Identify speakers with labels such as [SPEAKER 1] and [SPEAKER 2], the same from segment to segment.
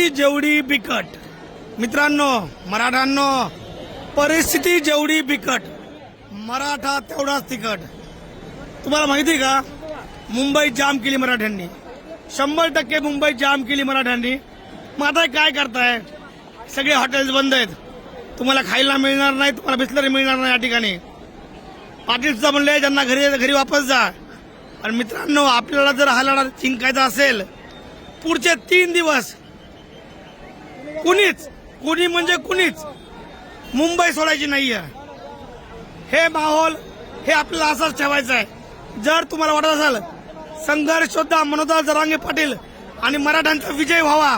[SPEAKER 1] परिस्थिती जेवढी बिकट, मित्रांनो मराठांनो, परिस्थिती जेवढी बिकट, मराठा तेवढाच तिखट. तुम्हाला माहिती आहे का, मुंबई जाम केली मराठ्यांनी, 100% मुंबई जाम केली मराठ्यांनी. मग आता काय करताय, सगळे हॉटेल्स बंद आहेत, तुम्हाला खायला मिळणार नाही, तुम्हाला बिस्लरी मिळणार नाही. या ठिकाणी पाटील सुद्धा म्हणले ज्यांना घरी वापस जा. पण मित्रांनो, आपल्याला जर हा लढा जिंकायचा असेल, पुढचे 3 दिवस कुणीच मुंबई सोडायची नाहीये. हे माहोल हे आपल्याला असंच ठेवायचं आहे. जर तुम्हाला वाटत असेल संघर्ष शोधा, मनोज जरांगे पाटील आणि मराठ्यांचा विजय व्हावा,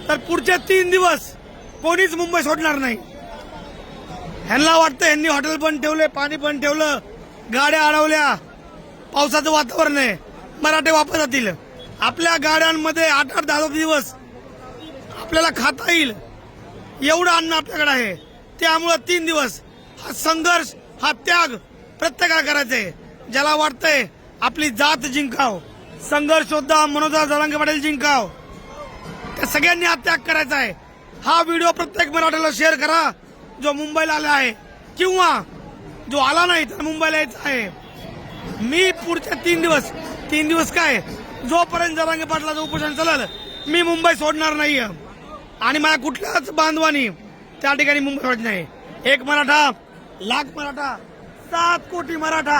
[SPEAKER 1] तर पुढचे 3 दिवस कोणीच मुंबई सोडणार नाही. ह्यांना वाटतं ह्यांनी हॉटेल पण ठेवले, पाणी पण ठेवलं, गाड्या अडवल्या, पावसाचं वातावरण आहे, मराठे वापस जातील. आपल्या गाड्यांमध्ये 8-8, 10 दिवस आपल्याला खाता येईल एवढं अन्न आपल्याकडे आहे. त्यामुळे 3 दिवस हा संघर्ष, हा त्याग प्रत्येकाला करायचा आहे. ज्याला वाटतंय आपली जात जिंकाव, संघर्ष सुद्धा मनोज जरांगे पाटील जिंकाव, त्या सगळ्यांनी हा त्याग करायचा आहे. हा व्हिडिओ प्रत्येक मराठ्याला शेअर करा जो मुंबईला आला आहे, किंवा जो आला नाही तर मुंबईला यायचं आहे. मी पुढच्या 3 दिवस काय, जोपर्यंत जरांगे पाटलाचं उपोषण चालेल, मी मुंबई सोडणार नाही. आणि मला कुठल्याच बांधवानी त्या ठिकाणी मुंबई सोडणार नाही. 1 मराठा, लाख मराठा, 7 कोटी मराठा.